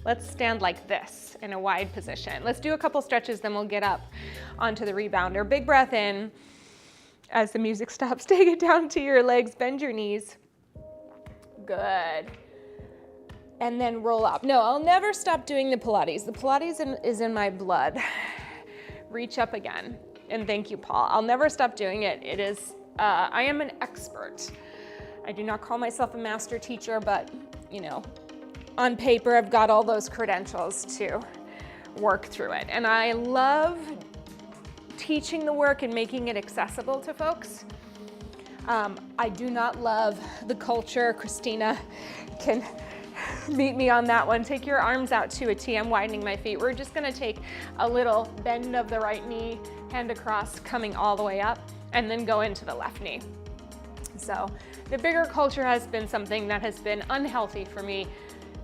Let's stand like this in a wide position. Let's do a couple stretches, then we'll get up onto the rebounder. Big breath in. As the music stops, take it down to your legs, bend your knees. Good. And then roll up. No, I'll never stop doing the Pilates. The Pilates is in my blood. Reach up again. And thank you, Paul. I'll never stop doing it. It is, I am an expert. I do not call myself a master teacher, but you know, on paper, I've got all those credentials to work through it. And I love teaching the work and making it accessible to folks. I do not love the culture. Christina can meet me on that one. Take your arms out to a T. I'm widening my feet. We're just gonna take a little bend of the right knee, hand across, coming all the way up, and then go into the left knee. So the bigger culture has been something that has been unhealthy for me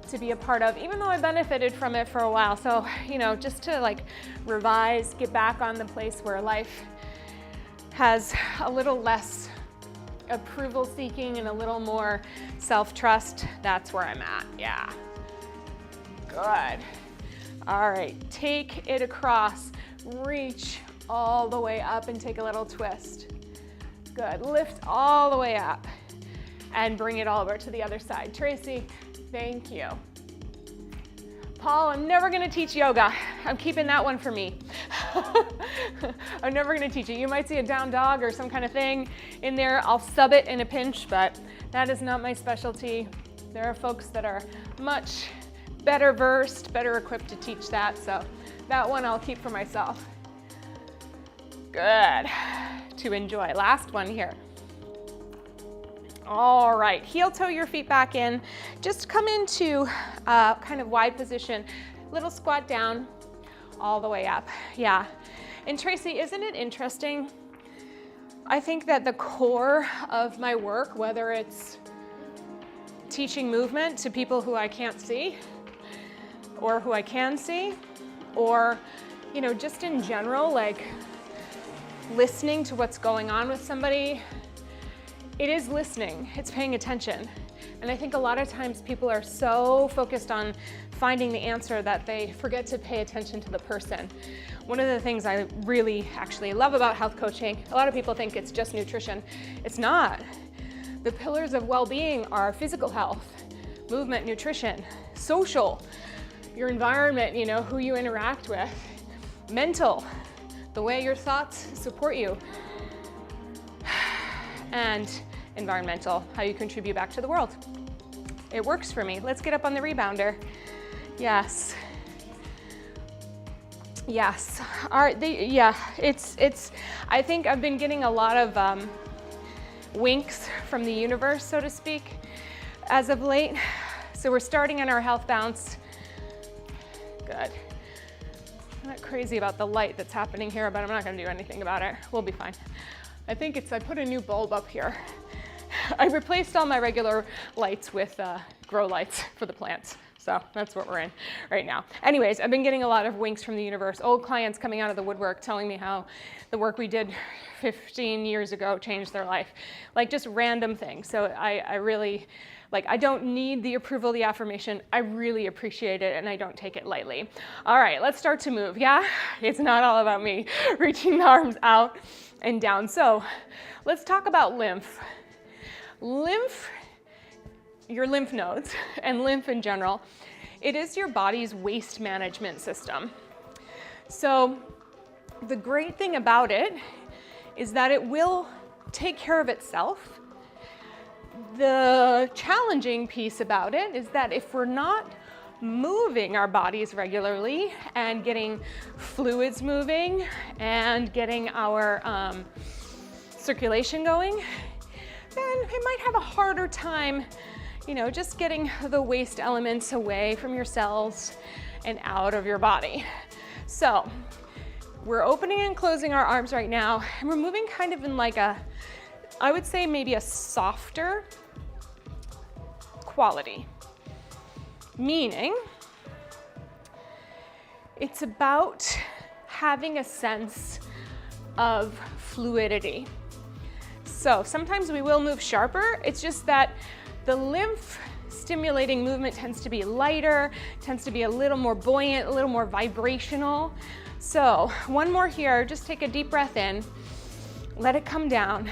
to be a part of, even though I benefited from it for a while. So, you know, just to like revise, get back on the place where life has a little less approval seeking and a little more self-trust, that's where I'm at, yeah. Good. All right, take it across, reach all the way up and take a little twist. Good, lift all the way up and bring it all over to the other side. Tracy, thank you. Paul, I'm never gonna teach yoga. I'm keeping that one for me. I'm never gonna teach it. You might see a down dog or some kind of thing in there. I'll sub it in a pinch, but that is not my specialty. There are folks that are much better versed, better equipped to teach that, so that one I'll keep for myself. Good, to enjoy. Last one here. All right, heel toe your feet back in. Just come into kind of wide position. Little squat down, all the way up. Yeah, and Tracy, isn't it interesting? I think that the core of my work, whether it's teaching movement to people who I can't see, or who I can see, or, you know, just in general, like listening to what's going on with somebody, it is listening, it's paying attention. And I think a lot of times people are so focused on finding the answer that they forget to pay attention to the person. One of the things I really actually love about health coaching, a lot of people think it's just nutrition. It's not. The pillars of well-being are physical health, movement, nutrition, social, your environment, you know, who you interact with, mental, the way your thoughts support you, and environmental, how you contribute back to the world. It works for me. Let's get up on the rebounder. Yes. Yes. All right. It's. I think I've been getting a lot of winks from the universe, so to speak, as of late. So we're starting on our health bounce. Good. I'm not crazy about the light that's happening here, but I'm not going to do anything about it. We'll be fine. I think I put a new bulb up here. I replaced all my regular lights with grow lights for the plants. So that's what we're in right now. Anyways, I've been getting a lot of winks from the universe, old clients coming out of the woodwork telling me how the work we did 15 years ago changed their life. Like just random things. So I really, like, I don't need the approval, the affirmation. I really appreciate it and I don't take it lightly. All right, let's start to move, yeah? It's not all about me reaching the arms out and down. So let's talk about lymph. Lymph, your lymph nodes and lymph in general, it is your body's waste management system. So the great thing about it is that it will take care of itself. The challenging piece about it is that if we're not moving our bodies regularly and getting fluids moving and getting our circulation going, then it might have a harder time, you know, just getting the waste elements away from your cells and out of your body. So we're opening and closing our arms right now, and we're moving kind of in like a, I would say maybe a softer quality. Meaning, it's about having a sense of fluidity. So sometimes we will move sharper. It's just that the lymph stimulating movement tends to be lighter, tends to be a little more buoyant, a little more vibrational. So one more here, just take a deep breath in, let it come down,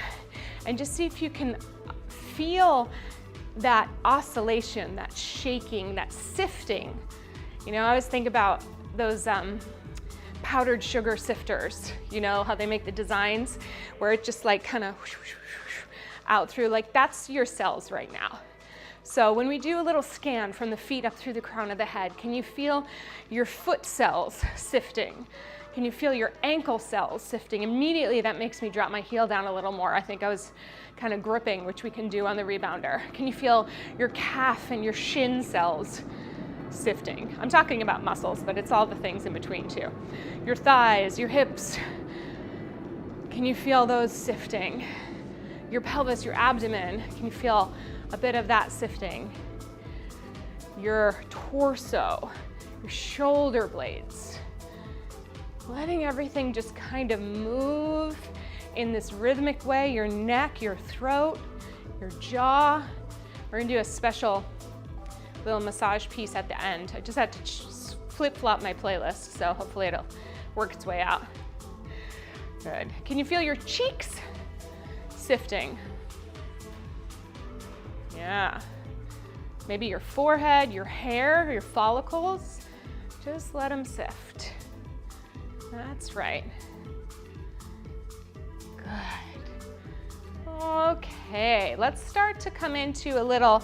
and just see if you can feel that oscillation, that shaking, that sifting. You know, I always think about those powdered sugar sifters, you know, how they make the designs where it just like kind of out through, like that's your cells right now. So when we do a little scan from the feet up through the crown of the head, can you feel your foot cells sifting? Can you feel your ankle cells sifting? Immediately that makes me drop my heel down a little more. I think I was kind of gripping, which we can do on the rebounder. Can you feel your calf and your shin cells sifting? I'm talking about muscles, but it's all the things in between too. Your thighs, your hips, can you feel those sifting? Your pelvis, your abdomen, can you feel a bit of that sifting? Your torso, your shoulder blades. Letting everything just kind of move in this rhythmic way, your neck, your throat, your jaw. We're gonna do a special little massage piece at the end. I just had to flip-flop my playlist, so hopefully it'll work its way out. Good. Can you feel your cheeks sifting? Yeah. Maybe your forehead, your hair, your follicles. Just let them sift. That's right. Good. Okay, let's start to come into a little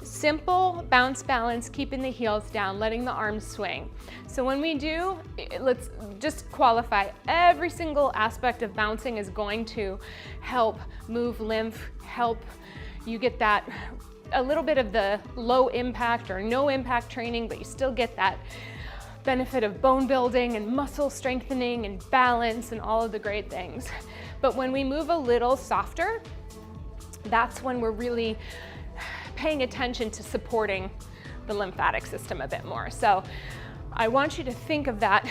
simple bounce balance, keeping the heels down, letting the arms swing. So when we do, let's just qualify, every single aspect of bouncing is going to help move lymph, help you get that, a little bit of the low impact or no impact training, but you still get that benefit of bone building and muscle strengthening and balance and all of the great things. But when we move a little softer, that's when we're really paying attention to supporting the lymphatic system a bit more. So I want you to think of that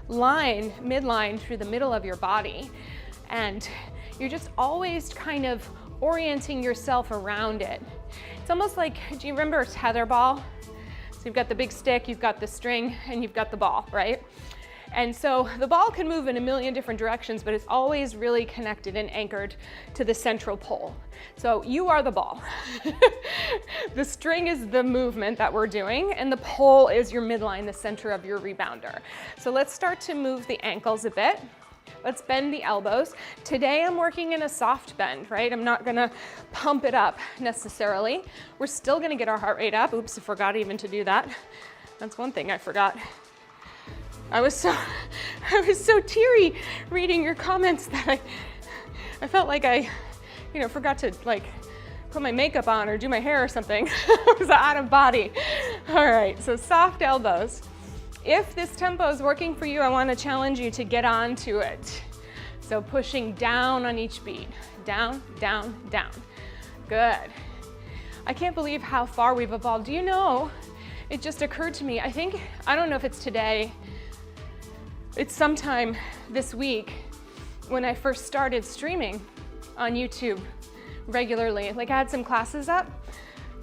line, midline through the middle of your body, and you're just always kind of orienting yourself around it. It's almost like, do you remember tetherball? So you've got the big stick, you've got the string, and you've got the ball, right? And so the ball can move in a million different directions, but it's always really connected and anchored to the central pole. So you are the ball. The string is the movement that we're doing, and the pole is your midline, the center of your rebounder. So let's start to move the ankles a bit. Let's bend the elbows. Today I'm working in a soft bend, right? I'm not gonna pump it up necessarily. We're still gonna get our heart rate up. Oops, I forgot even to do that. That's one thing I forgot. I was so teary reading your comments that I felt like I, forgot to like put my makeup on or do my hair or something. I was out of body. All right, so soft elbows. If this tempo is working for you, I want to challenge you to get onto it. So pushing down on each beat. Down, down, down. Good. I can't believe how far we've evolved. Do you know, it just occurred to me, I don't know if it's today, it's sometime this week when I first started streaming on YouTube regularly. Like I had some classes up,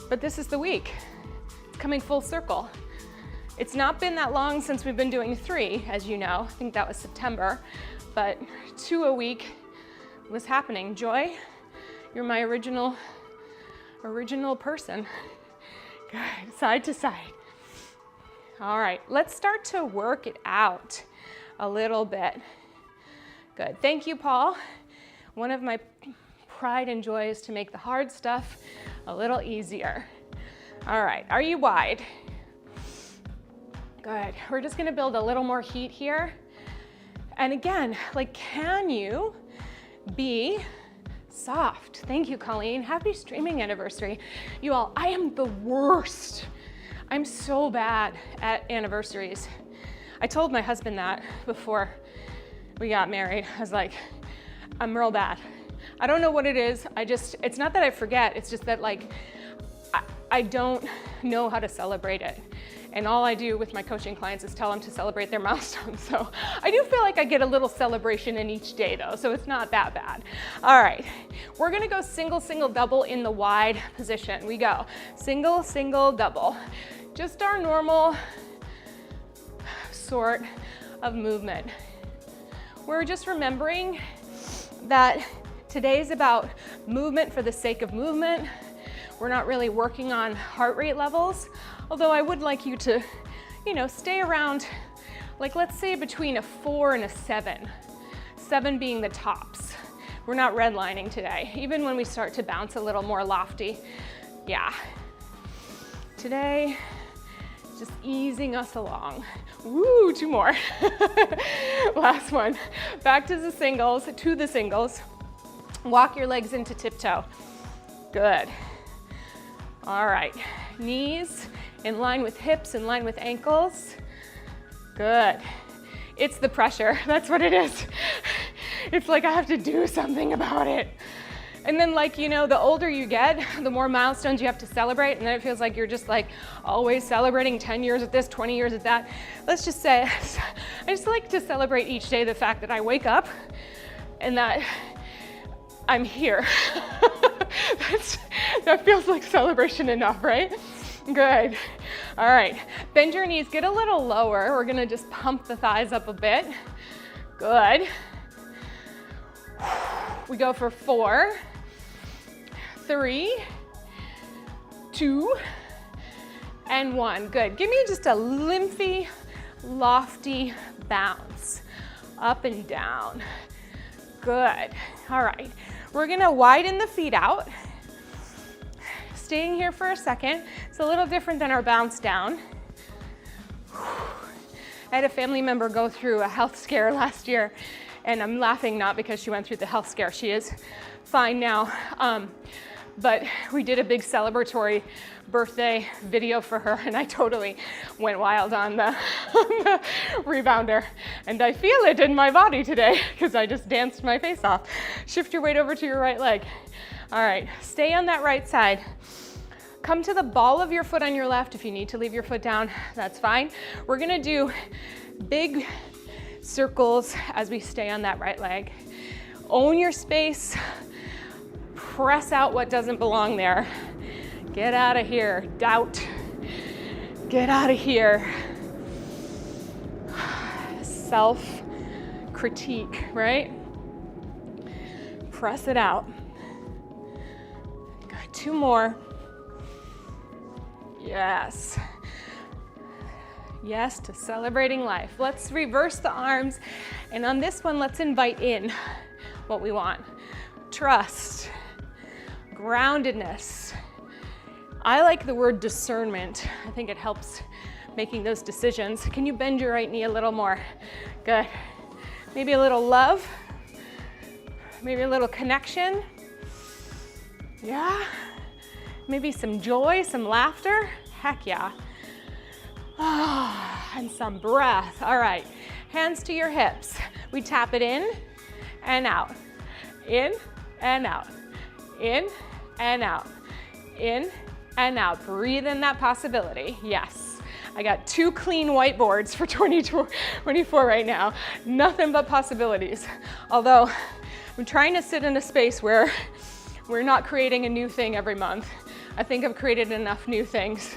but this is the week. It's coming full circle. It's not been that long since we've been doing 3, as you know. I think that was September, but 2 a week was happening. Joy, you're my original person. Good, side to side. All right, let's start to work it out a little bit. Good, thank you, Paul. One of my pride and joy is to make the hard stuff a little easier. All right, are you wide? Good, we're just gonna build a little more heat here. And again, like, can you be soft? Thank you, Colleen. Happy streaming anniversary. You all, I am the worst. I'm so bad at anniversaries. I told my husband that before we got married. I was like, I'm real bad. I don't know what it is. It's not that I forget, it's just that like, I don't know how to celebrate it. And all I do with my coaching clients is tell them to celebrate their milestones. So I do feel like I get a little celebration in each day though, so it's not that bad. All right, we're gonna go single, single, double in the wide position. We go single, single, double. Just our normal sort of movement. We're just remembering that today's about movement for the sake of movement. We're not really working on heart rate levels, although I would like you to, stay around, like let's say between a 4 and a 7. 7 being the tops. We're not redlining today, even when we start to bounce a little more lofty. Yeah. Today, just easing us along. Woo, 2 more. Last one. Back to the singles, Walk your legs into tiptoe. Good. All right, knees in line with hips, in line with ankles. Good. It's the pressure, that's what it is. It's like I have to do something about it. And then the older you get, the more milestones you have to celebrate, and then it feels like you're just always celebrating 10 years at this, 20 years at that. Let's just say, I just like to celebrate each day the fact that I wake up and that I'm here. That feels like celebration enough, right? Good. All right, bend your knees, get a little lower. We're gonna just pump the thighs up a bit. Good. We go for 4, 3, 2, and 1. Good. Give me just a lymphy, lofty bounce. Up and down. Good. All right. We're gonna widen the feet out. Staying here for a second. It's a little different than our bounce down. I had a family member go through a health scare last year, and I'm laughing not because she went through the health scare. She is fine now. But we did a big celebratory birthday video for her, and I totally went wild on the rebounder. And I feel it in my body today because I just danced my face off. Shift your weight over to your right leg. All right, stay on that right side. Come to the ball of your foot on your left. If you need to leave your foot down, that's fine. We're gonna do big circles as we stay on that right leg. Own your space. Press out what doesn't belong there. Get out of here, doubt. Get out of here. Self-critique, right? Press it out. Got 2 more. Yes. Yes to celebrating life. Let's reverse the arms. And on this one, let's invite in what we want. Trust, groundedness. I like the word discernment. I think it helps making those decisions. Can you bend your right knee a little more? Good. Maybe a little love. Maybe a little connection. Yeah. Maybe some joy, some laughter. Heck yeah. And some breath. All right, hands to your hips. We tap it in and out. In and out. In and out. In and out. Breathe in that possibility. Yes. I got 2 clean whiteboards for 2024 right now. Nothing but possibilities. Although I'm trying to sit in a space where we're not creating a new thing every month. I think I've created enough new things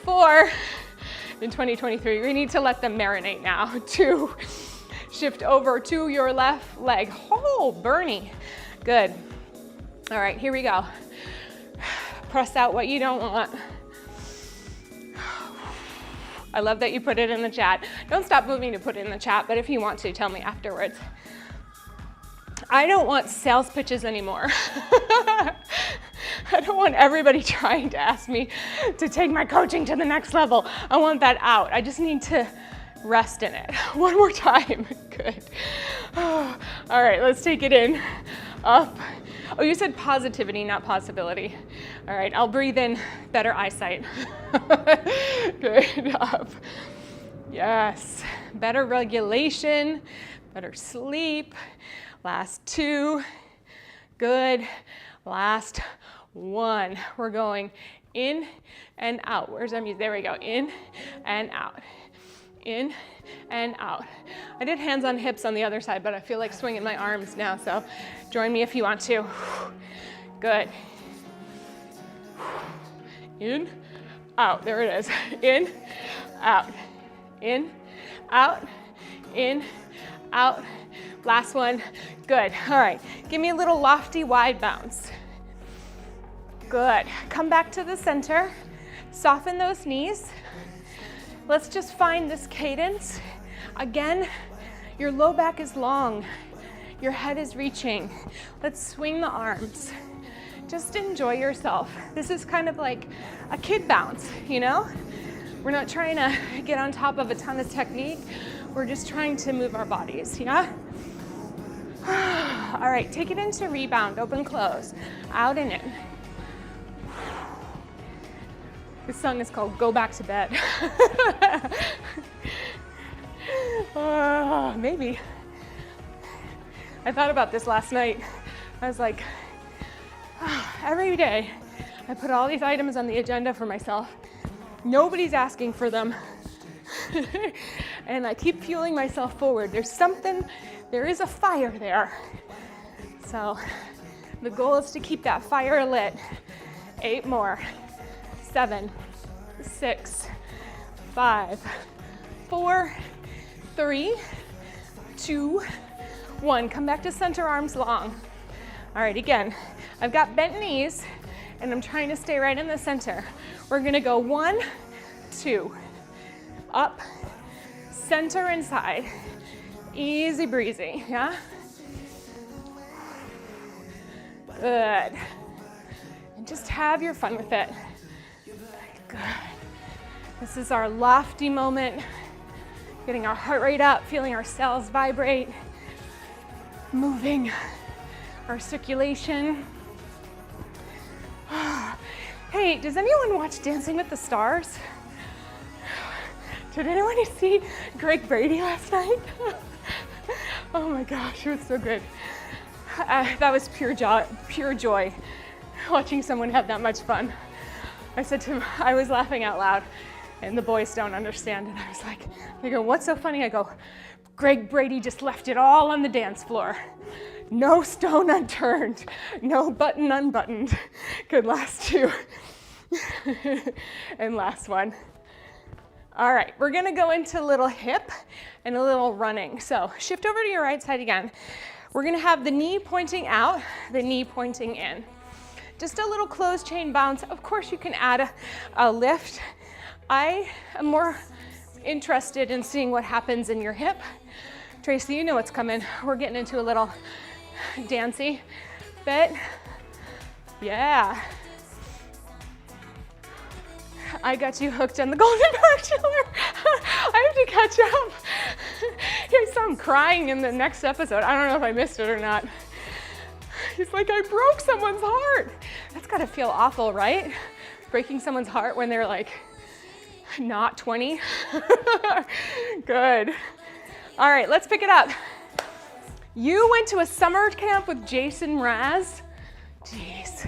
for in 2023. We need to let them marinate now. 2, shift over to your left leg. Oh, Bernie. Good. All right, here we go. Press out what you don't want. I love that you put it in the chat. Don't stop moving to put it in the chat, but if you want to, tell me afterwards. I don't want sales pitches anymore. I don't want everybody trying to ask me to take my coaching to the next level. I want that out. I just need to rest in it. One more time. Good. All right, let's take it in. Up. Oh, you said positivity, not possibility. All right, I'll breathe in better eyesight. Good. Up. Yes. Better regulation, better sleep. Last 2. Good. Last 1. We're going In and out. Where's our music? There we go. In and out. In and out. I did hands on hips on the other side, but I feel like swinging my arms now, so join me if you want to. Good. In, out. There it is. In, out. In, out. In, out. Last one. Good. All right. Give me a little lofty, wide bounce. Good. Come back to the center. Soften those knees. Let's just find this cadence. Again, your low back is long. Your head is reaching. Let's swing the arms. Just enjoy yourself. This is kind of like a kid bounce, you know? We're not trying to get on top of a ton of technique. We're just trying to move our bodies, yeah? All right, take it into rebound, open, close, out and in. This song is called Go Back to Bed. Maybe. I thought about this last night. I was like, every day I put all these items on the agenda for myself. Nobody's asking for them. And I keep fueling myself forward. There is a fire there. So the goal is to keep that fire lit. 8 more. 7, 6, 5, 4, 3, 2, 1. Come back to center, arms long. All right, again, I've got bent knees and I'm trying to stay right in the center. We're gonna go 1, 2, up, center and side. Easy breezy, yeah? Good. And just have your fun with it. Good. This is our lofty moment, getting our heart rate up, feeling our cells vibrate, moving our circulation. Hey, does anyone watch Dancing with the Stars? Did anyone see Greg Brady last night? Oh my gosh, it was so good. That was pure joy, watching someone have that much fun. I was laughing out loud, and the boys don't understand. And I was like, they go, what's so funny? I go, Greg Brady just left it all on the dance floor. No stone unturned, no button unbuttoned. Good, last 2. And last one. All right, we're gonna go into a little hip and a little running. So shift over to your right side again. We're gonna have the knee pointing out, the knee pointing in. Just a little closed chain bounce. Of course, you can add a lift. I am more interested in seeing what happens in your hip. Tracy, you know what's coming. We're getting into a little dancey bit. Yeah. I got you hooked on the Golden Bachelor. I have to catch up. I saw him crying in the next episode. I don't know if I missed it or not. He's like, I broke someone's heart. That's gotta feel awful, right? Breaking someone's heart when they're like not 20. Good. All right, let's pick it up. You went to a summer camp with Jason Mraz. Jeez,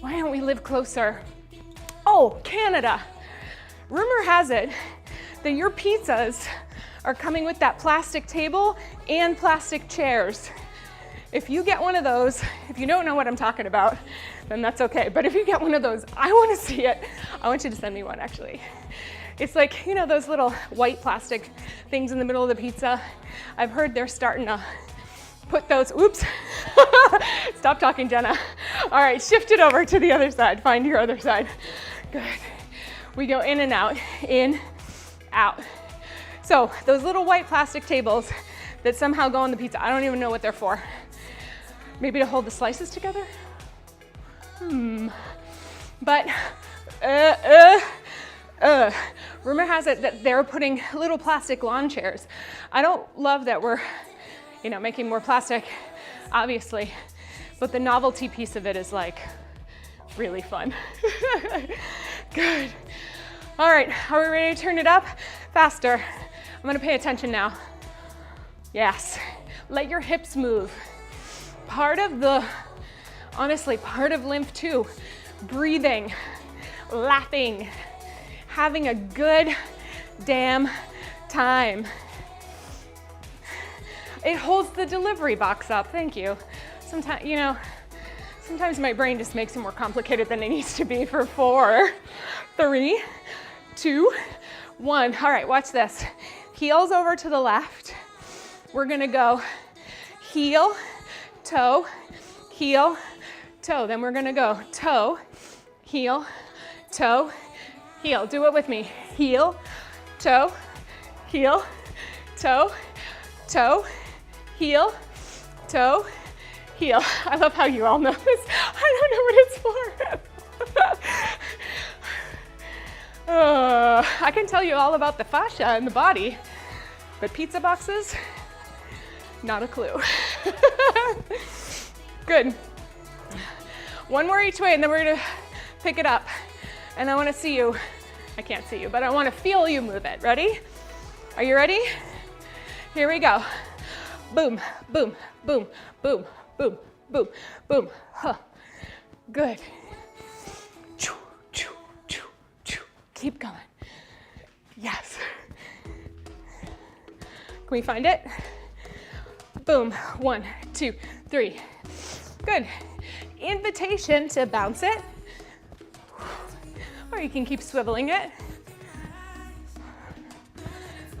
why don't we live closer? Oh, Canada. Rumor has it that your pizzas are coming with that plastic table and plastic chairs. If you get one of those, if you don't know what I'm talking about, then that's okay. But if you get one of those, I want to see it. I want you to send me one, actually. It's like, you know, those little white plastic things in the middle of the pizza. I've heard they're starting to put those, oops. Stop talking, Jenna. All right, shift it over to the other side. Find your other side. Good. We go in and out, in, out. So those little white plastic tables that somehow go on the pizza, I don't even know what they're for. Maybe to hold the slices together? But, rumor has it that they're putting little plastic lawn chairs. I don't love that we're, you know, making more plastic, obviously, but the novelty piece of it is like really fun. Good. All right, are we ready to turn it up? Faster. I'm gonna pay attention now. Yes, let your hips move. Honestly, part of Lymph too, breathing. laughing, having a good damn time. It holds the delivery box up. Thank you. Sometimes, you know, sometimes my brain just makes it more complicated than it needs to be. For 4, 3, 2, 1. All right, watch this. Heels over to the left. We're gonna go heel, toe, heel, toe. Then we're gonna go toe, heel, toe, heel. Do it with me. Heel, toe, heel, toe, toe, heel, toe, heel. I love how you all know this. I don't know what it's for. I can tell you all about the fascia in the body, but pizza boxes, not a clue. Good. One more each way, and then we're gonna pick it up. And I wanna see you, I can't see you, but I wanna feel you move it. Ready? Are you ready? Here we go. Boom, boom, boom, boom, boom, boom, boom. Huh. Good. Keep going. Yes. Can we find it? Boom. 1, 2, 3. Good. Invitation to bounce it. Or you can keep swiveling it.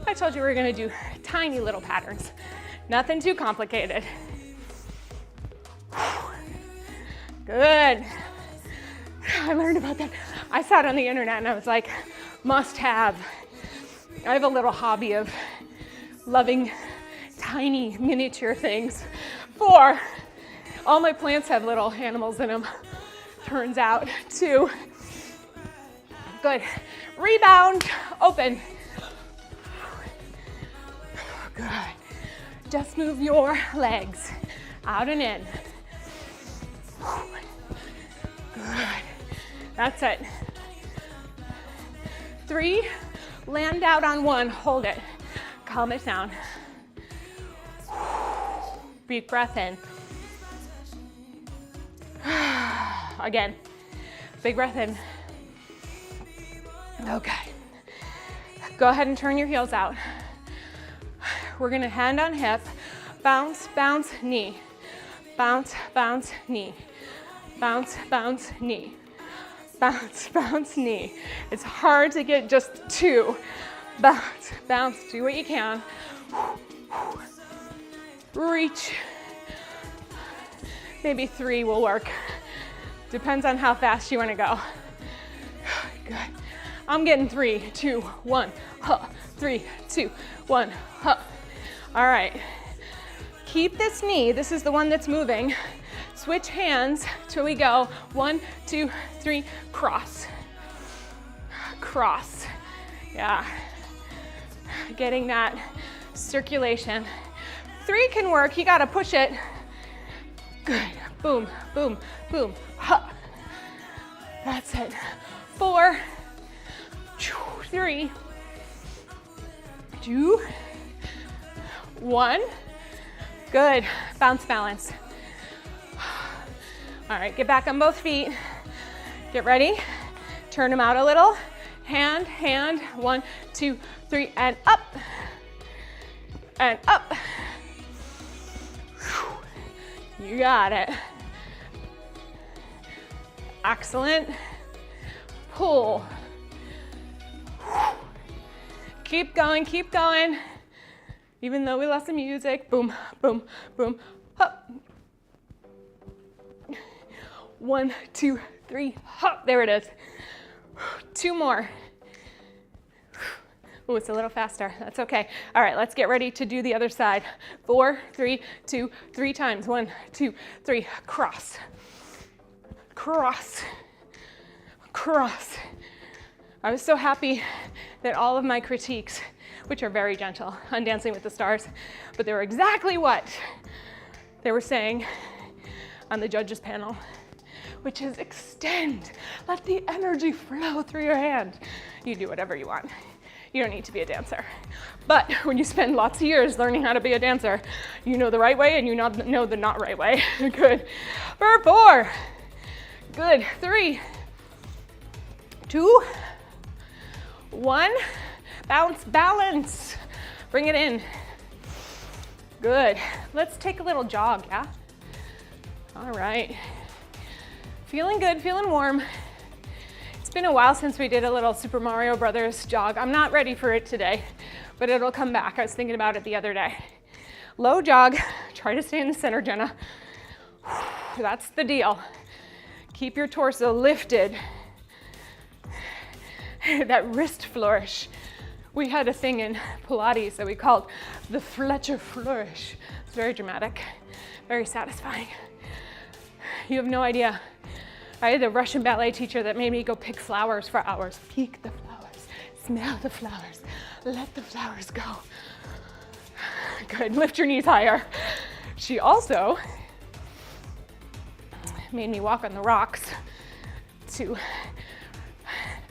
I told you we were going to do tiny little patterns. Nothing too complicated. Good. I learned about that. I saw it on the internet and I was like, must have. I have a little hobby of loving tiny miniature things. 4, all my plants have little animals in them, turns out. 2, good. Rebound, open. Good. Just move your legs out and in. Good. That's it. 3, land out on 1, hold it. Calm it down. Deep breath in. Again, big breath in. Okay. Go ahead and turn your heels out. We're gonna hand on hip, bounce, bounce, knee. Bounce, bounce, knee. Bounce, bounce, knee. Bounce, bounce, knee. It's hard to get just 2. Bounce, bounce, do what you can. Reach. Maybe 3 will work. Depends on how fast you want to go. Good. I'm getting 3, 2, 1, huh. 3, 2, 1, huh. All right. Keep this knee. This is the one that's moving. Switch hands till we go 1, 2, 3, cross. Cross. Yeah. Getting that circulation. 3 can work. You got to push it. Good. Boom, boom, boom. Huh. That's it. 4, 3, 2, 1. Good. Bounce balance. All right, get back on both feet. Get ready. Turn them out a little. Hand, hand. 1, 2, 3, and up. And up. You got it. Excellent. Pull. Keep going, keep going. Even though we lost the music. Boom, boom, boom. Up. 1, 2, 3, hop, there it is. 2 more. Oh, it's a little faster, that's okay. All right, let's get ready to do the other side. 4, 3, 2, 3 times. 1, 2, 3, cross. Cross. Cross. I was so happy that all of my critiques, which are very gentle on Dancing with the Stars, but they were exactly what they were saying on the judges panel, which is extend, let the energy flow through your hand. You do whatever you want. You don't need to be a dancer. But when you spend lots of years learning how to be a dancer, you know the right way and you know the not right way. Good. For 4. Good. 3, 2, 1. Bounce, balance. Bring it in. Good. Let's take a little jog, yeah? All right. Feeling good, feeling warm. It's been a while since we did a little Super Mario Brothers jog. I'm not ready for it today, but it'll come back. I was thinking about it the other day. Low jog. Try to stay in the center, Jenna. That's the deal. Keep your torso lifted. That wrist flourish. We had a thing in Pilates that we called the Fletcher flourish. It's very dramatic, very satisfying. You have no idea. I had a Russian ballet teacher that made me go pick flowers for hours. Pick the flowers, smell the flowers, let the flowers go. Good, lift your knees higher. She also made me walk on the rocks to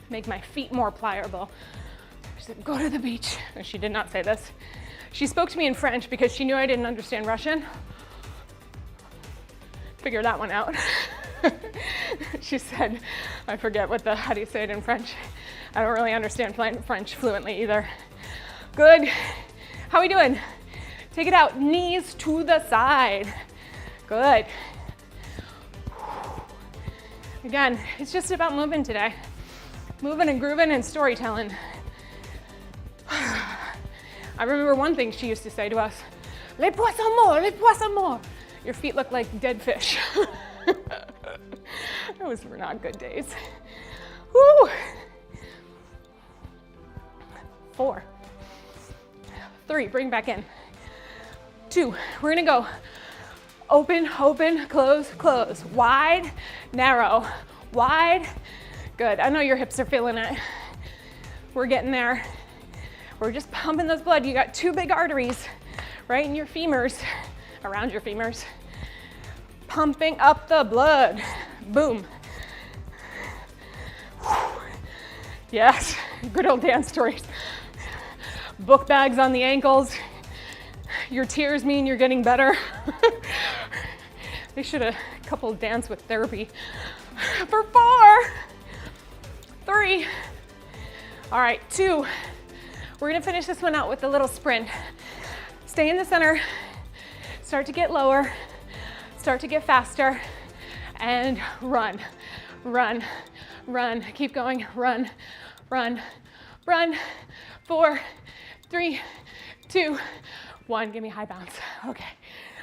make my feet more pliable. She said, go to the beach. And she did not say this. She spoke to me in French because she knew I didn't understand Russian. Figure that one out. She said, I forget how do you say it in French? I don't really understand French fluently either. Good. How are we doing? Take it out, knees to the side. Good. Again, it's just about moving today. Moving and grooving and storytelling. I remember one thing she used to say to us, les poissons morts, les poissons morts. Your feet look like dead fish. Those were not good days. Woo. 4, 3, bring back in. 2, we're gonna go open, open, close, close. Wide, narrow, wide. Good, I know your hips are feeling it. We're getting there. We're just pumping those blood. You got 2 big arteries right in your femurs, around your femurs. Pumping up the blood. Boom. Yes, good old dance stories. Book bags on the ankles. Your tears mean you're getting better. They should have coupled dance with therapy. For 4, 3. All right, 2. We're gonna finish this one out with a little sprint. Stay in the center, start to get lower, start to get faster, and run, run, run. Keep going, run, run, run. 4, 3, 2, 1. Give me high bounce. Okay,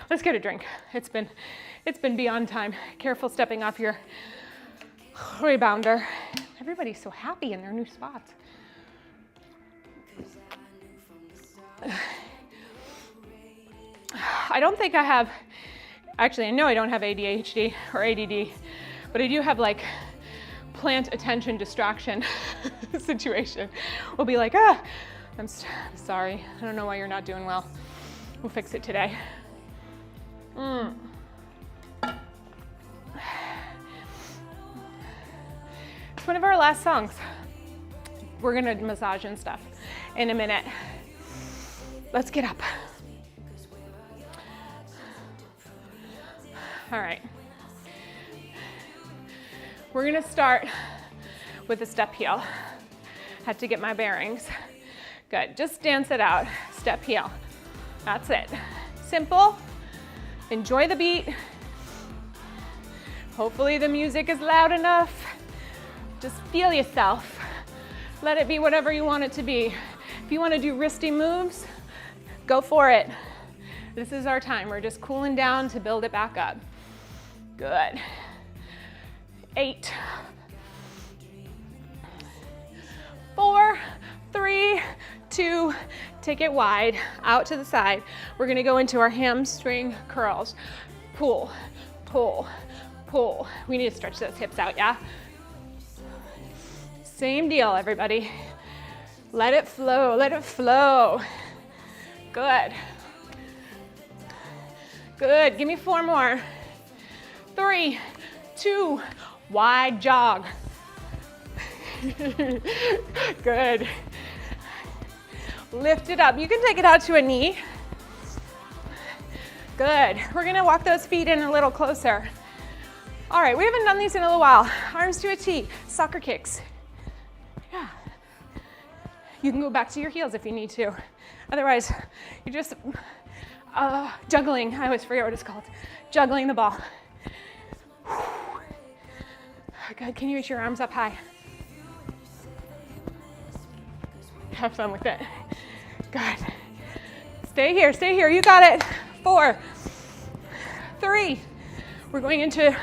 let's get a drink. It's been beyond time. Careful stepping off your rebounder. Everybody's so happy in their new spots. I don't think I have, actually I know I don't have ADHD or ADD, but I do have like plant attention distraction situation. We'll be like, I'm sorry, I don't know why you're not doing well. We'll fix it today. It's one of our last songs. We're gonna massage and stuff in a minute. Let's get up. All right. We're gonna start with a step heel. Had to get my bearings. Good, just dance it out. Step heel. That's it. Simple. Enjoy the beat. Hopefully the music is loud enough. Just feel yourself. Let it be whatever you want it to be. If you want to do wristy moves, go for it. This is our time. We're just cooling down to build it back up. Good. 8, 4, 3, 2, take it wide, out to the side. We're gonna go into our hamstring curls. Pull, pull, pull. We need to stretch those hips out, yeah? Same deal, everybody. Let it flow, let it flow. Good. Good, give me 4 more. 3, 2, wide jog. Good. Lift it up. You can take it out to a knee. Good. We're gonna walk those feet in a little closer. All right, we haven't done these in a little while. Arms to a T, soccer kicks. You can go back to your heels if you need to. Otherwise, you're just juggling. I always forget what it's called. Juggling the ball. Good, can you reach your arms up high? Have fun with it. Good. Stay here, you got it. 4, 3, we're going into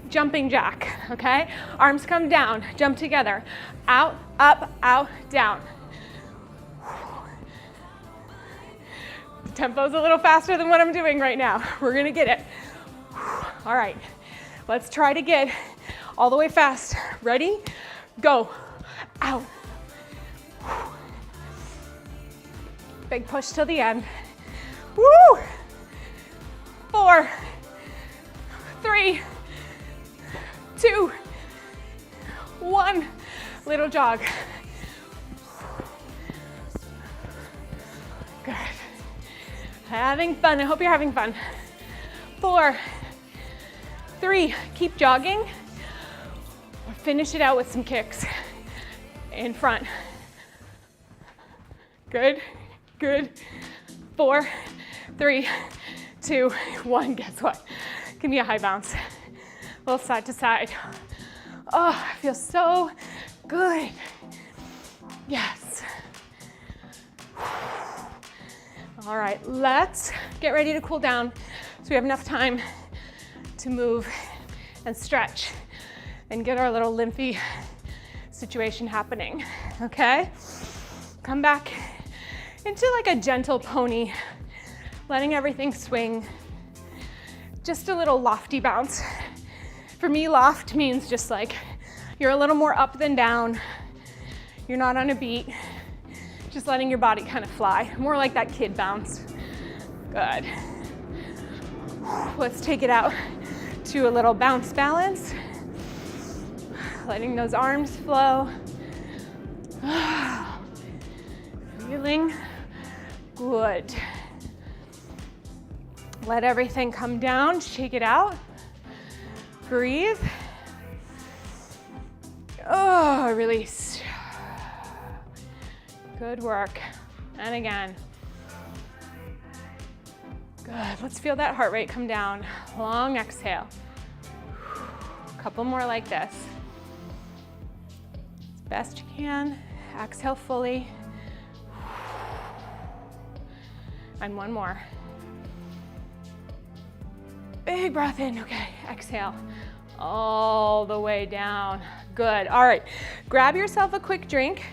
jumping jack, okay? Arms come down, jump together. Out, up, out, down. The tempo's a little faster than what I'm doing right now. We're gonna get it. All right, let's try to get all the way fast. Ready? Go. Out. Big push till the end. Woo! 4, 3, 2, 1. Little jog. Good. Having fun. I hope you're having fun. 4, 3. Keep jogging. Or finish it out with some kicks in front. Good. Good. 4, 3, 2, 1. Guess what? Give me a high bounce. A little side to side. Oh, it feels so good. Yes. All right, let's get ready to cool down so we have enough time to move and stretch and get our little lymphy situation happening, okay? Come back into like a gentle pony, letting everything swing. Just a little lofty bounce. For me, loft means just like you're a little more up than down. You're not on a beat. Just letting your body kind of fly. More like that kid bounce. Good. Let's take it out to a little bounce balance. Letting those arms flow. Feeling good. Let everything come down, shake it out. Breathe. Oh, release. Good work. And again. Good. Let's feel that heart rate come down. Long exhale. A couple more like this. As best you can. Exhale fully. And one more. Big breath in. Okay, exhale. All the way down. Good. All right. Grab yourself a quick drink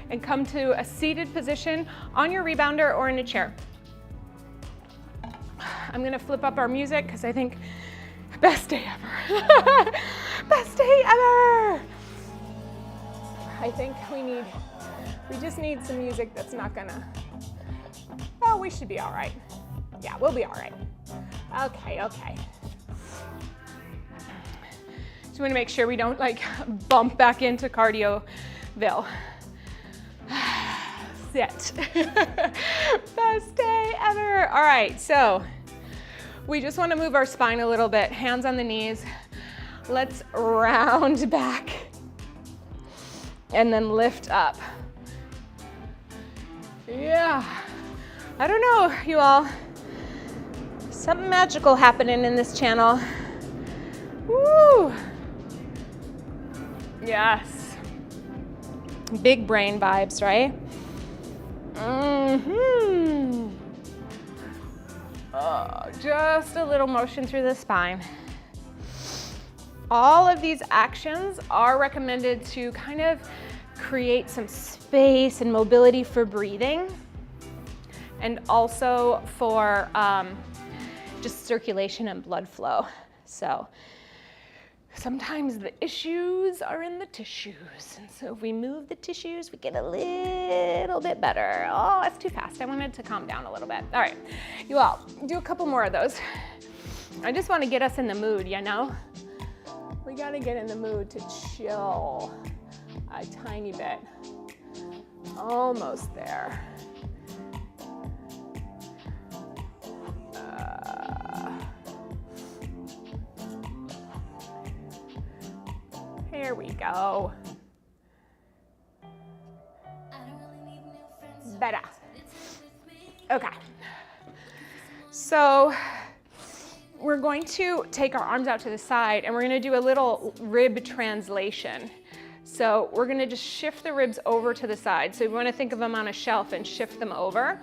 and come to a seated position on your rebounder or in a chair. I'm going to flip up our music because I think best day ever. Best day ever. I think we just need some music that's not gonna, oh, we should be all right. Yeah, we'll be all right. Okay. Just want to make sure we don't like bump back into cardioville. Sit. Best day ever. All right, so we just want to move our spine a little bit. Hands on the knees. Let's round back and then lift up. Yeah. I don't know, you all. Something magical happening in this channel. Woo! Yes. Big brain vibes, right? Mm-hmm. Oh, just a little motion through the spine. All of these actions are recommended to kind of create some space and mobility for breathing, and also for just circulation and blood flow. So sometimes the issues are in the tissues, and so if we move the tissues, we get a little bit better. Oh, that's too fast. I wanted to calm down a little bit. All right, you all, do a couple more of those. I just want to get us in the mood, you know? We got to get in the mood to chill a tiny bit. Almost there. Here we go. better. Okay. So we're going to take our arms out to the side and we're gonna do a little rib translation. So we're gonna just shift the ribs over to the side. So we wanna think of them on a shelf and shift them over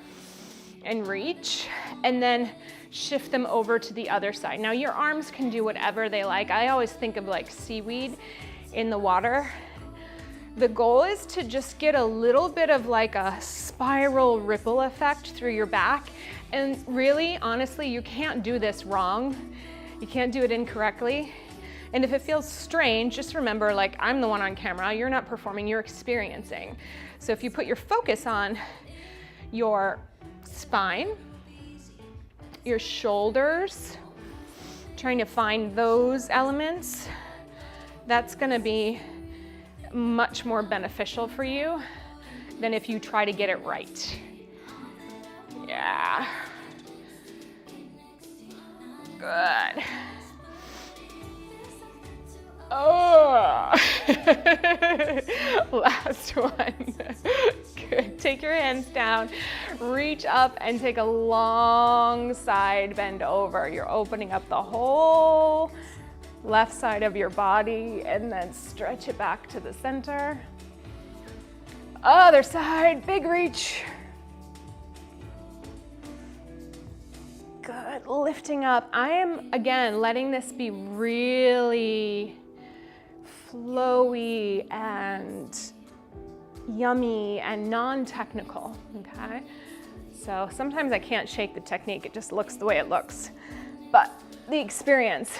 and reach, and then shift them over to the other side. Now your arms can do whatever they like. I always think of like seaweed in the water. The goal is to just get a little bit of like a spiral ripple effect through your back. And really, honestly, you can't do this wrong. You can't do it incorrectly. And if it feels strange, just remember, like, I'm the one on camera. You're not performing, you're experiencing. So if you put your focus on your spine, your shoulders, trying to find those elements, that's gonna be much more beneficial for you than if you try to get it right. Yeah. Good. Oh. Last one. Good. Take your hands down, reach up and take a long side bend over. You're opening up the whole left side of your body and then stretch it back to the center. Other side, big reach. Good, lifting up. I am, again, letting this be really flowy and yummy and non-technical, okay? So sometimes I can't shake the technique, it just looks the way it looks. But the experience,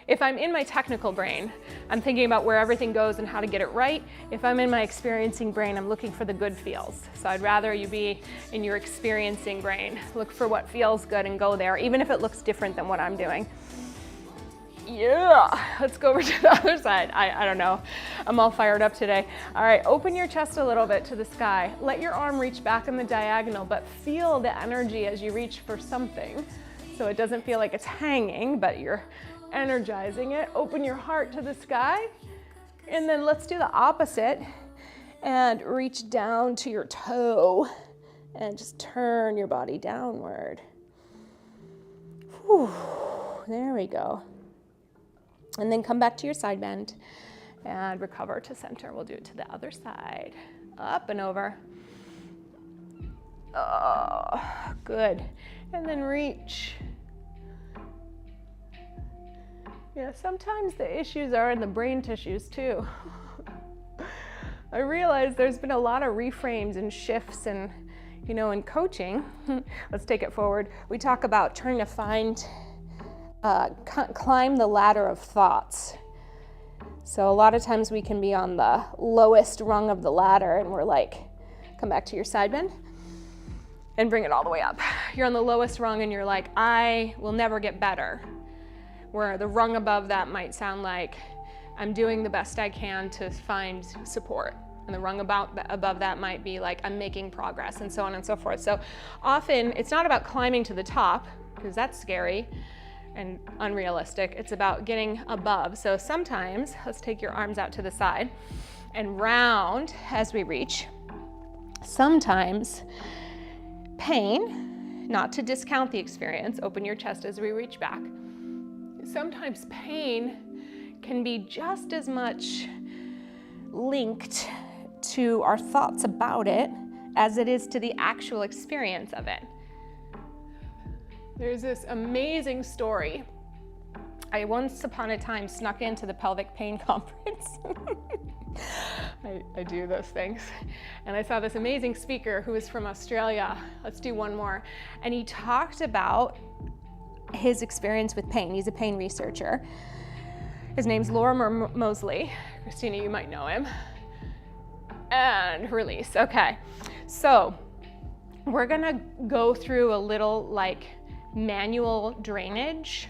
if I'm in my technical brain, I'm thinking about where everything goes and how to get it right. If I'm in my experiencing brain, I'm looking for the good feels. So I'd rather you be in your experiencing brain. Look for what feels good and go there, even if it looks different than what I'm doing. Yeah, let's go over to the other side. I don't know, I'm all fired up today. All right, open your chest a little bit to the sky. Let your arm reach back in the diagonal, but feel the energy as you reach for something. So it doesn't feel like it's hanging, but you're energizing it. Open your heart to the sky. And then let's do the opposite and reach down to your toe and just turn your body downward. Whew, there we go. And then come back to your side bend and recover to center. We'll do it to the other side. Up and over. Oh, good. And then reach. Yeah, sometimes the issues are in the brain tissues too. I realize there's been a lot of reframes and shifts and, you know, in coaching, let's take it forward. We talk about trying to find, climb the ladder of thoughts. So a lot of times we can be on the lowest rung of the ladder and we're like, come back to your side bend and bring it all the way up. You're on the lowest rung and you're like, I will never get better. Where the rung above that might sound like, I'm doing the best I can to find support. And the rung above that might be like, I'm making progress, and so on and so forth. So often it's not about climbing to the top, because that's scary and unrealistic. It's about getting above. So sometimes, let's take your arms out to the side and round as we reach. Sometimes pain, not to discount the experience, open your chest as we reach back. Sometimes pain can be just as much linked to our thoughts about it as it is to the actual experience of it. There's this amazing story. I once upon a time snuck into the pelvic pain conference. I do those things. And I saw this amazing speaker who was from Australia. Let's do one more. And he talked about his experience with pain. He's a pain researcher. His name's Laura Mosley. Christina, you might know him. And release. Okay, so we're gonna go through a little like manual drainage.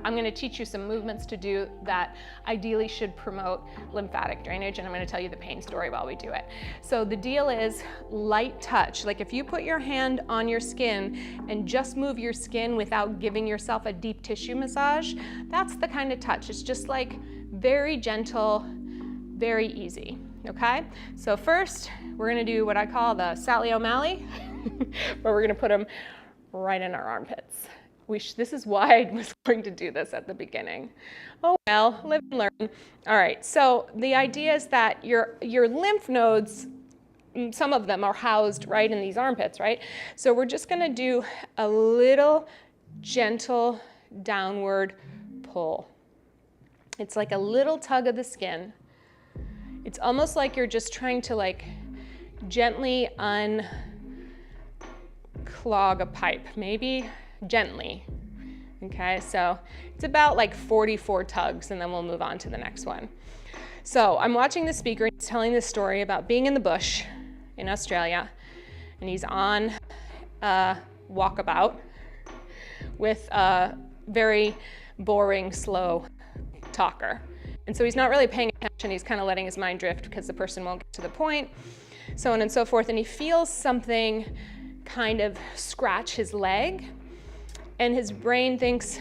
I'm gonna teach you some movements to do that ideally should promote lymphatic drainage, and I'm gonna tell you the pain story while we do it. So the deal is light touch. Like if you put your hand on your skin and just move your skin without giving yourself a deep tissue massage, that's the kind of touch. It's just like very gentle, very easy, okay? So first, we're gonna do what I call the Sally O'Malley, where we're gonna put them right in our armpits. This is why I was going to do this at the beginning. Oh well, live and learn. All right, so the idea is that your lymph nodes, some of them are housed right in these armpits, right? So we're just gonna do a little gentle downward pull. It's like a little tug of the skin. It's almost like you're just trying to like gently unclog a pipe, maybe gently. Okay, so it's about like 44 tugs, and then we'll move on to the next one. So I'm watching the speaker, he's telling this story about being in the bush in Australia, and he's on a walkabout with a very boring, slow talker. And so he's not really paying attention, he's kind of letting his mind drift because the person won't get to the point, so on and so forth, and he feels something kind of scratch his leg, and his brain thinks,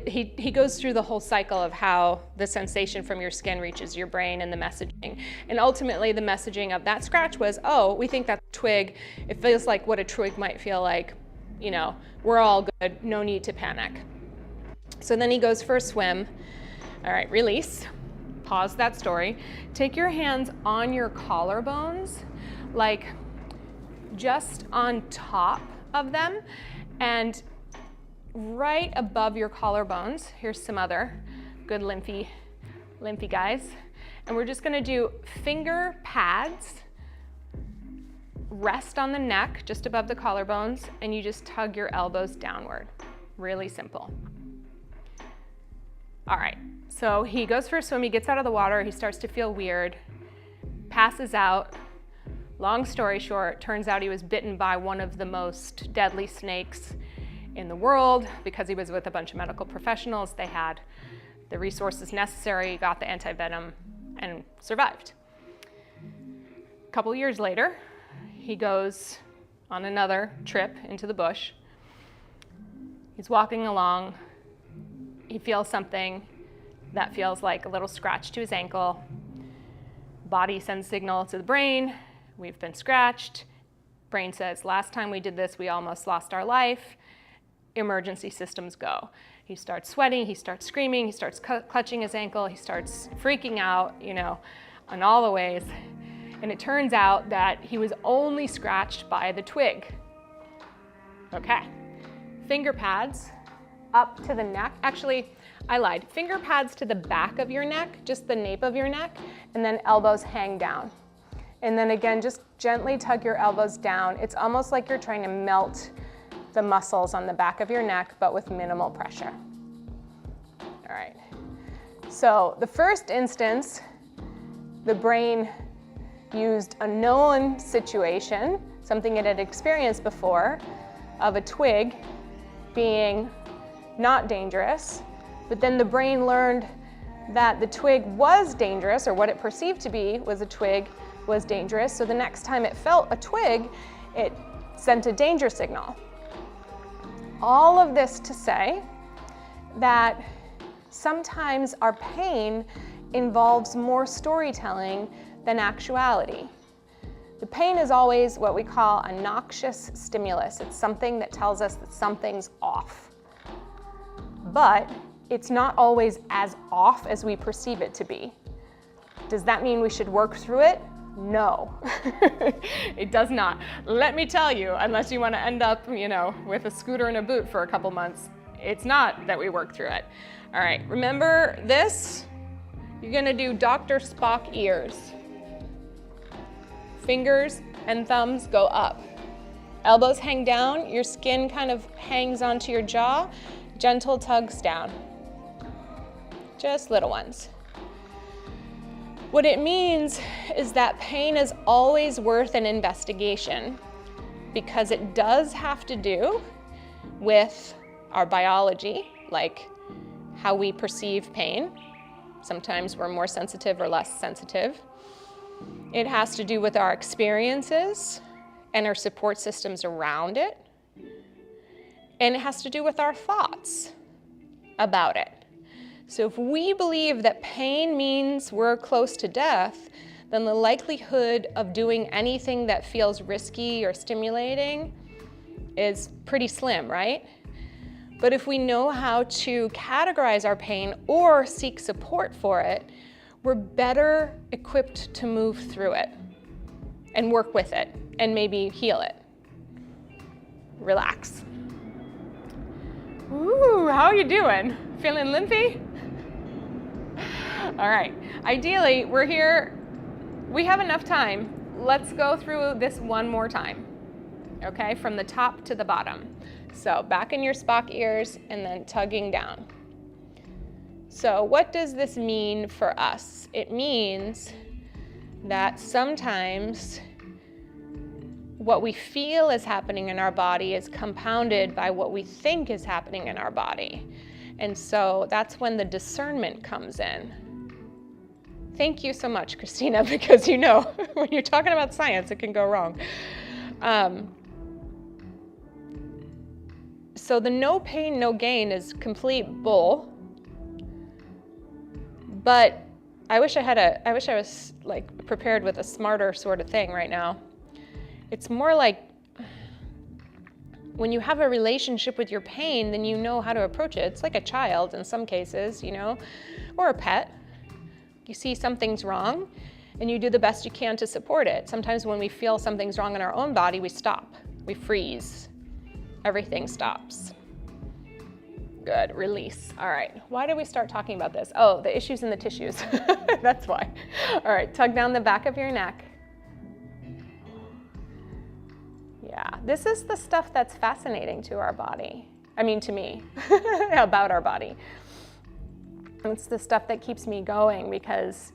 he goes through the whole cycle of how the sensation from your skin reaches your brain and the messaging. And ultimately the messaging of that scratch was, oh, we think that's a twig. It feels like what a twig might feel like. You know, we're all good, no need to panic. So then he goes for a swim. All right, release, pause that story. Take your hands on your collarbones, like just on top of them, and right above your collarbones, here's some other good lymphy guys. And we're just gonna do finger pads, rest on the neck, just above the collarbones, and you just tug your elbows downward. Really simple. All right, so he goes for a swim, he gets out of the water, he starts to feel weird, passes out. Long story short, turns out he was bitten by one of the most deadly snakes in the world. Because he was with a bunch of medical professionals, they had the resources necessary, got the antivenom, and survived. A couple years later, he goes on another trip into the bush. He's walking along, he feels something that feels like a little scratch to his ankle. Body sends signal to the brain, we've been scratched. Brain says, last time we did this, we almost lost our life. Emergency systems go. He starts sweating, he starts screaming, he starts clutching his ankle, he starts freaking out, you know, in all the ways. And it turns out that he was only scratched by the twig. Okay, finger pads up to the neck. Actually, I lied. Finger pads to the back of your neck, just the nape of your neck, and then elbows hang down. And then again, just gently tug your elbows down. It's almost like you're trying to melt the muscles on the back of your neck, but with minimal pressure. All right. So the first instance, the brain used a known situation, something it had experienced before, of a twig being not dangerous, but then the brain learned that the twig was dangerous, or what it perceived to be was a twig was dangerous. So the next time it felt a twig, it sent a danger signal. All of this to say that sometimes our pain involves more storytelling than actuality. The pain is always what we call a noxious stimulus. It's something that tells us that something's off. But it's not always as off as we perceive it to be. Does that mean we should work through it? No, it does not. Let me tell you, unless you want to end up, you know, with a scooter and a boot for a couple months, it's not that we work through it. All right, remember this? You're gonna do Dr. Spock ears. Fingers and thumbs go up. Elbows hang down, your skin kind of hangs onto your jaw, gentle tugs down. Just little ones. What it means is that pain is always worth an investigation, because it does have to do with our biology, like how we perceive pain. Sometimes we're more sensitive or less sensitive. It has to do with our experiences and our support systems around it. And it has to do with our thoughts about it. So if we believe that pain means we're close to death, then the likelihood of doing anything that feels risky or stimulating is pretty slim, right? But if we know how to categorize our pain or seek support for it, we're better equipped to move through it and work with it and maybe heal it. Relax. Ooh, how are you doing? Feeling limpy? All right, ideally, we're here, we have enough time. Let's go through this one more time, okay? From the top to the bottom. So back in your Spock ears and then tugging down. So what does this mean for us? It means that sometimes what we feel is happening in our body is compounded by what we think is happening in our body. And so that's when the discernment comes in. Thank you so much, Christina, because you know, when you're talking about science, it can go wrong. So the no pain, no gain is complete bull. But I wish I was like prepared with a smarter sort of thing right now. It's more like when you have a relationship with your pain, then you know how to approach it. It's like a child in some cases, you know, or a pet. You see something's wrong and you do the best you can to support it. Sometimes when we feel something's wrong in our own body, we stop, we freeze, everything stops. Good, release. All right, why did we start talking about this? Oh, the issues in the tissues, that's why. All right, tug down the back of your neck. Yeah, this is the stuff that's fascinating to our body. I mean, to me, about our body. It's the stuff that keeps me going because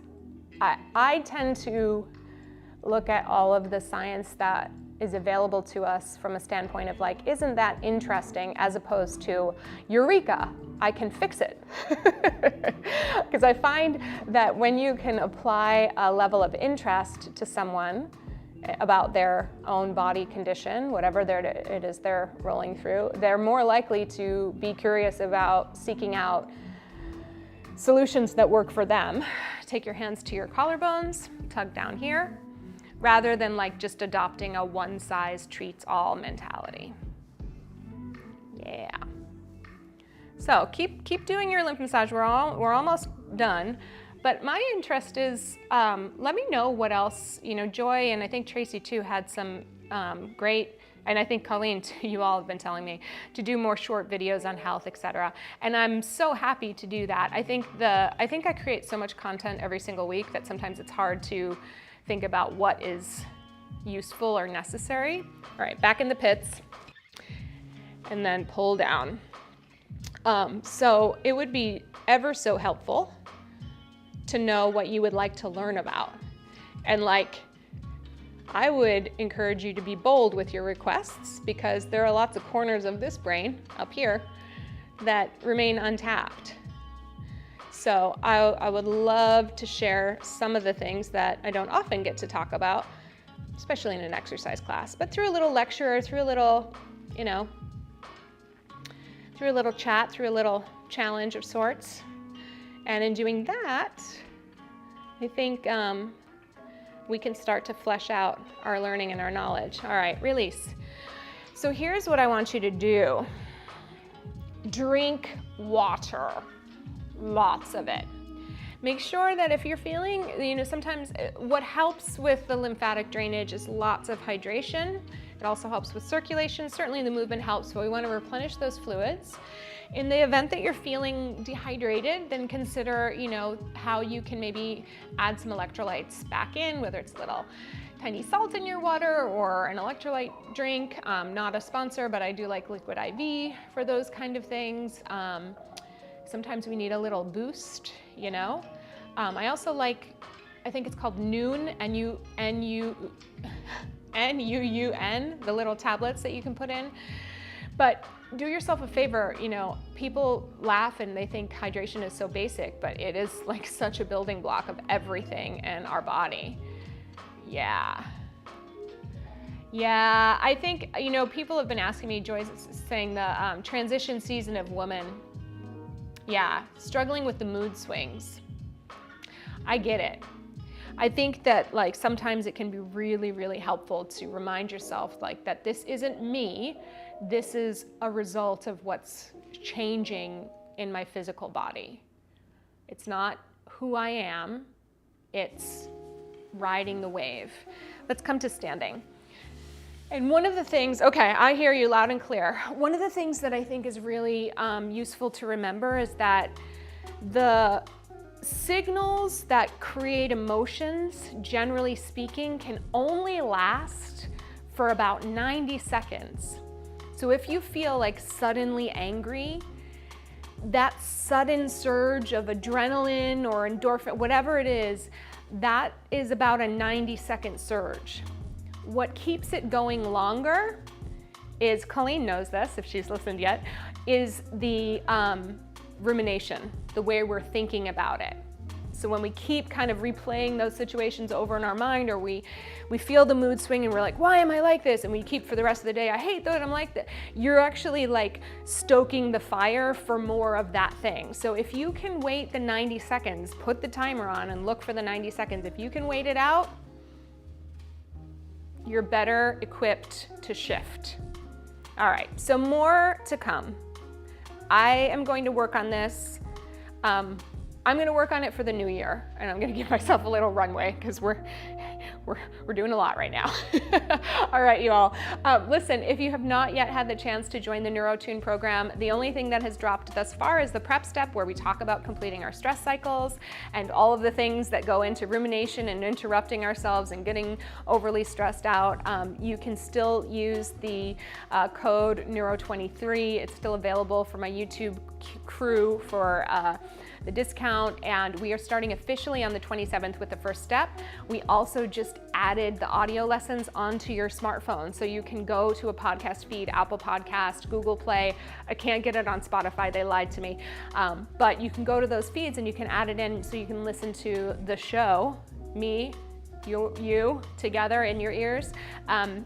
I tend to look at all of the science that is available to us from a standpoint of like, isn't that interesting, as opposed to, eureka, I can fix it. Because I find that when you can apply a level of interest to someone about their own body condition, whatever it is they're rolling through, they're more likely to be curious about seeking out solutions that work for them. Take your hands to your collarbones, tug down here, rather than like just adopting a one size treats all mentality. Yeah. So keep doing your lymph massage. We're almost done. But my interest is, let me know what else, you know, Joy and I think Tracy too had some great, and I think Colleen too, you all have been telling me to do more short videos on health, etc. And I'm so happy to do that. I think I create so much content every single week that sometimes it's hard to think about what is useful or necessary. All right, back in the pits, and then pull down. So it would be ever so helpful to know what you would like to learn about. And like, I would encourage you to be bold with your requests because there are lots of corners of this brain up here that remain untapped. So I would love to share some of the things that I don't often get to talk about, especially in an exercise class, but through a little lecture, through a little, you know, through a little chat, through a little challenge of sorts. And in doing that, I think we can start to flesh out our learning and our knowledge. All right, release. So here's what I want you to do. Drink water, lots of it. Make sure that if you're feeling, you know, sometimes what helps with the lymphatic drainage is lots of hydration. It also helps with circulation. Certainly the movement helps, but we want to replenish those fluids. In the event that you're feeling dehydrated, then consider, you know, how you can maybe add some electrolytes back in, whether it's a little tiny salt in your water or an electrolyte drink. Not a sponsor, but I do like liquid IV for those kind of things. Sometimes we need a little boost, you know. I also like, I think it's called Noon, N-U-U-N, the little tablets that you can put in. But do yourself a favor, you know, people laugh and they think hydration is so basic, but it is like such a building block of everything in our body. Yeah. Yeah, I think, you know, people have been asking me, Joy's saying the transition season of woman. Yeah, struggling with the mood swings. I get it. I think that like sometimes it can be really, really helpful to remind yourself like that this isn't me, this is a result of what's changing in my physical body. It's not who I am, it's riding the wave. Let's come to standing. And one of the things, okay, I hear you loud and clear. One of the things that I think is really useful to remember is that the signals that create emotions, generally speaking, can only last for about 90 seconds. So if you feel like suddenly angry, that sudden surge of adrenaline or endorphin, whatever it is, that is about a 90-second surge. What keeps it going longer is, Colleen knows this if she's listened yet, is the rumination, the way we're thinking about it. So when we keep kind of replaying those situations over in our mind, or we feel the mood swing and we're like, why am I like this? And we keep for the rest of the day, I hate that I'm like that. You're actually like stoking the fire for more of that thing. So if you can wait the 90 seconds, put the timer on and look for the 90 seconds. If you can wait it out, you're better equipped to shift. All right, so more to come. I am going to work on this. I'm going to work on it for the new year, and I'm going to give myself a little runway because we're doing a lot right now. All right, you all. Listen, if you have not yet had the chance to join the NeuroTune program, the only thing that has dropped thus far is the prep step where we talk about completing our stress cycles and all of the things that go into rumination and interrupting ourselves and getting overly stressed out. You can still use the code Neuro23. It's still available for my YouTube crew for the discount, and we are starting officially on the 27th with the first step. We also just added the audio lessons onto your smartphone, so you can go to a podcast feed, Apple Podcast, Google Play. I can't get it on Spotify, they lied to me, but you can go to those feeds and you can add it in so you can listen to the show, me, you together in your ears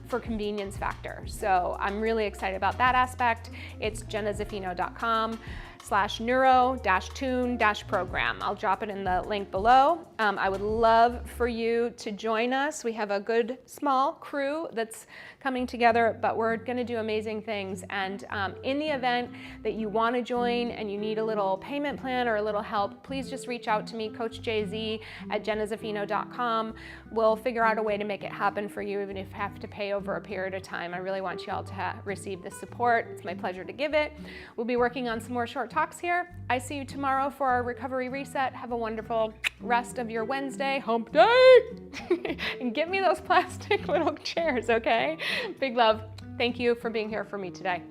for convenience factor. So I'm really excited about that aspect. It's jennazaffino.com/neuro-tune-program. I'll drop it in the link below. I would love for you to join us. We have a good small crew that's coming together, but we're gonna do amazing things. And in the event that you wanna join and you need a little payment plan or a little help, please just reach out to me, Coach JZ at jennazaffino.com. We'll figure out a way to make it happen for you, even if you have to pay over a period of time. I really want you all to receive this support. It's my pleasure to give it. We'll be working on some more short talks here. I see you tomorrow for our recovery reset. Have a wonderful rest of your Wednesday, hump day, and get me those plastic little chairs, okay? Big love. Thank you for being here for me today.